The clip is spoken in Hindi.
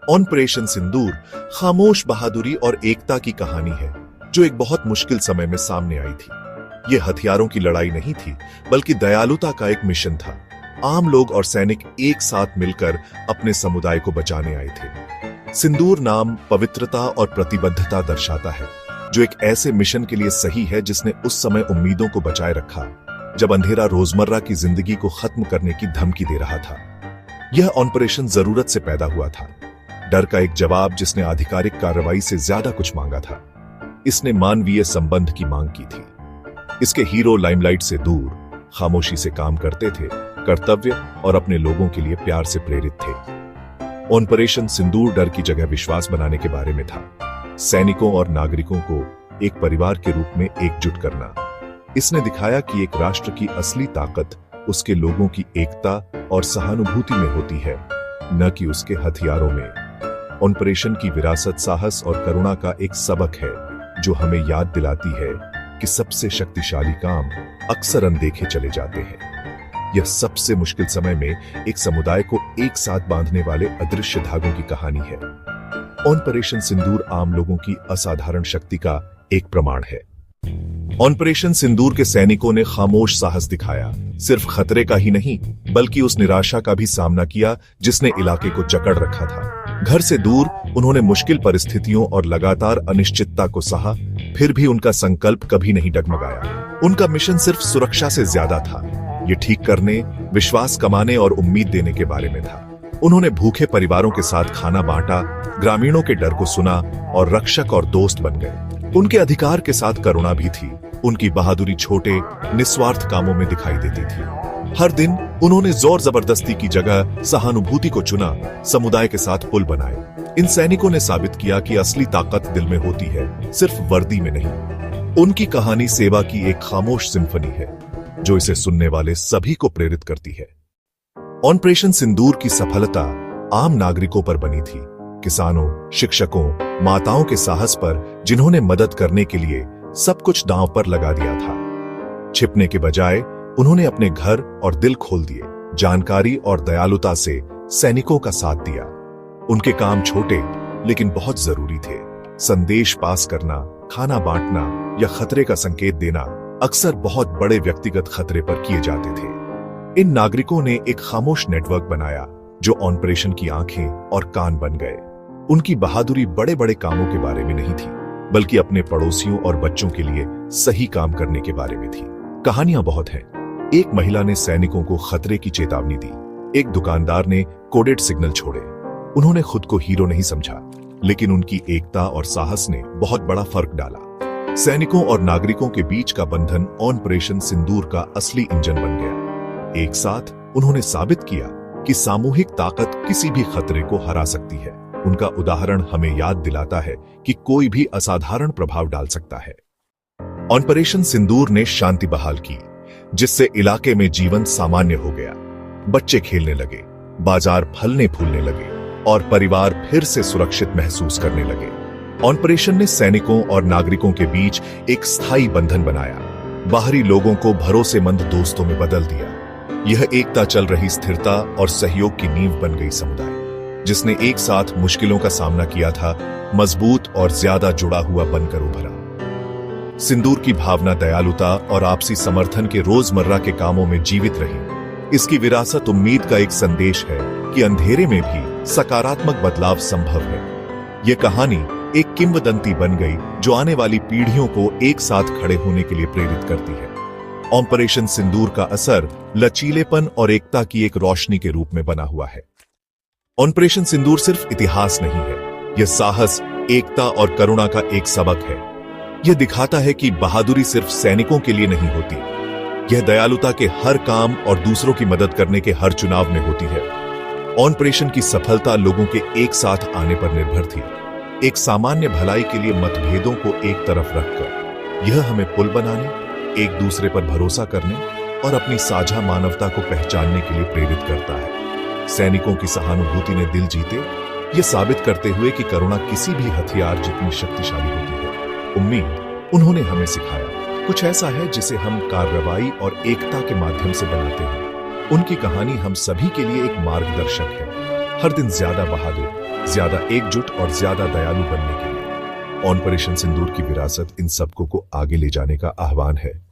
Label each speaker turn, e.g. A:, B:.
A: ऑपरेशन सिंदूर खामोश बहादुरी और एकता की कहानी है जो एक बहुत मुश्किल समय में सामने आई थी। यह हथियारों की लड़ाई नहीं थी, बल्कि दयालुता का एक मिशन था। आम लोग और सैनिक एक साथ मिलकर अपने समुदाय को बचाने आए थे। सिंदूर नाम पवित्रता और प्रतिबद्धता दर्शाता है, जो एक ऐसे मिशन के लिए सही है जिसने उस समय उम्मीदों को बचाए रखा जब अंधेरा रोजमर्रा की जिंदगी को खत्म करने की धमकी दे रहा था। यह ऑपरेशन जरूरत से पैदा हुआ था, डर का एक जवाब जिसने आधिकारिक कार्रवाई से ज्यादा कुछ मांगा था। इसने मानवीय संबंध की मांग की थी। इसके हीरो लाइमलाइट से दूर खामोशी से काम करते थे, कर्तव्य और अपने लोगों के लिए प्यार से प्रेरित थे। ऑपरेशन सिंदूर डर की जगह विश्वास बनाने के बारे में था। सैनिकों और नागरिकों को एक परिवार के रूप में एकजुट करना। इसने दिखाया कि एक राष्ट्र की असली ताकत उसके लोगों की एकता और सहानुभूति में होती है, न कि उसके हथियारों में। ऑपरेशन की विरासत साहस और करुणा का एक सबक है, जो हमें याद दिलाती है कि सबसे शक्तिशाली काम अक्सर अनदेखे चले जाते हैं। यह सबसे मुश्किल समय में एक समुदाय को एक साथ बांधने वाले अदृश्य धागों की कहानी है। ऑपरेशन सिंदूर आम लोगों की असाधारण शक्ति का एक प्रमाण है। ऑपरेशन सिंदूर के सैनिकों ने खामोश साहस दिखाया, सिर्फ खतरे का ही नहीं बल्कि उस निराशा का भी सामना किया जिसने इलाके को जकड़ रखा था। घर से दूर उन्होंने मुश्किल परिस्थितियों और लगातार अनिश्चितता को सहा, फिर भी उनका संकल्प कभी नहीं डगमगाया। उनका मिशन सिर्फ सुरक्षा से ज्यादा था। ये ठीक करने, विश्वास कमाने और उम्मीद देने के बारे में था। उन्होंने भूखे परिवारों के साथ खाना बांटा, ग्रामीणों के डर को सुना और रक्षक और दोस्त बन गए। उनके अधिकार के साथ करुणा भी थी। उनकी बहादुरी छोटे निस्वार्थ कामों में दिखाई देती थी। हर दिन उन्होंने जोर जबरदस्ती की जगह सहानुभूति को चुना, समुदाय के साथ पुल बनाए। इन सैनिकों ने साबित किया कि असली ताकत दिल में होती है, सिर्फ वर्दी में नहीं। उनकी कहानी सेवा की एक खामोश सिम्फनी है, जो इसे सुनने वाले सभी को प्रेरित करती है। ऑपरेशन सिंदूर की सफलता आम नागरिकों पर बनी थी, किसानों, शिक्षकों, माताओं के साहस पर, जिन्होंने मदद करने के लिए सब कुछ दांव पर लगा दिया था। छिपने के बजाय उन्होंने अपने घर और दिल खोल दिए, जानकारी और दयालुता से सैनिकों का साथ दिया। उनके काम छोटे लेकिन बहुत जरूरी थे। संदेश पास करना, खाना बांटना या खतरे का संकेत देना अक्सर बहुत बड़े व्यक्तिगत खतरे पर किए जाते थे। इन नागरिकों ने एक खामोश नेटवर्क बनाया जो ऑपरेशन की आंखें और कान बन गए। उनकी बहादुरी बड़े बड़े कामों के बारे में नहीं थी, बल्कि अपने पड़ोसियों और बच्चों के लिए सही काम करने के बारे में थी। कहानियां बहुत हैं। एक महिला ने सैनिकों को खतरे की चेतावनी दी। एक दुकानदार ने कोडेड सिग्नल छोड़े। उन्होंने खुद को हीरो नहीं समझा, लेकिन उनकी एकता और साहस ने बहुत बड़ा फर्क डाला। सैनिकों और नागरिकों के बीच का बंधन ऑपरेशन सिंदूर का असली इंजन बन गया। एक साथ उन्होंने साबित किया कि सामूहिक ताकत किसी भी खतरे को हरा सकती है। उनका उदाहरण हमें याद दिलाता है कि कोई भी असाधारण प्रभाव डाल सकता है। ऑपरेशन सिंदूर ने शांति बहाल की, जिससे इलाके में जीवन सामान्य हो गया। बच्चे खेलने लगे, बाजार फलने फूलने लगे और परिवार फिर से सुरक्षित महसूस करने लगे। ऑपरेशन ने सैनिकों और नागरिकों के बीच एक स्थायी बंधन बनाया, बाहरी लोगों को भरोसेमंद दोस्तों में बदल दिया। यह एकता चल रही स्थिरता और सहयोग की नींव बन गई। समुदाय जिसने एक साथ मुश्किलों का सामना किया था, मजबूत और ज्यादा जुड़ा हुआ बनकर उभरा। सिंदूर की भावना दयालुता और आपसी समर्थन के रोजमर्रा के कामों में जीवित रही। इसकी विरासत उम्मीद का एक संदेश है कि अंधेरे में भी सकारात्मक बदलाव संभव है। यह कहानी एक किंवदंती बन गई जो आने वाली पीढ़ियों को एक साथ खड़े होने के लिए प्रेरित करती है। ऑपरेशन सिंदूर का असर लचीलेपन और एकता की एक रोशनी के रूप में बना हुआ है। ऑपरेशन सिंदूर सिर्फ इतिहास नहीं है, यह साहस, एकता और करुणा का एक सबक है। यह दिखाता है कि बहादुरी सिर्फ सैनिकों के लिए नहीं होती, यह दयालुता के हर काम और दूसरों की मदद करने के हर चुनाव में होती है। ऑपरेशन की सफलता लोगों के एक साथ आने पर निर्भर थी, एक सामान्य भलाई के लिए मतभेदों को एक तरफ रखकर। यह हमें पुल बनाने, एक दूसरे पर भरोसा करने और अपनी साझा मानवता को पहचानने के लिए प्रेरित करता है। सैनिकों की सहानुभूति ने दिल जीते, ये साबित करते हुए कि करुणा किसी भी हथियार जितनी शक्तिशाली होती है। उम्मीद उन्होंने हमें सिखाया कुछ ऐसा है जिसे हम कार्रवाई और एकता के माध्यम से बनाते हैं। उनकी कहानी हम सभी के लिए एक मार्गदर्शक है। हर दिन ज्यादा बहादुर, ज्यादा एकजुट और ज्यादा दयालु बनने के लिए। ऑपरेशन सिंदूर की विरासत इन सबको को आगे ले जाने का आह्वान है।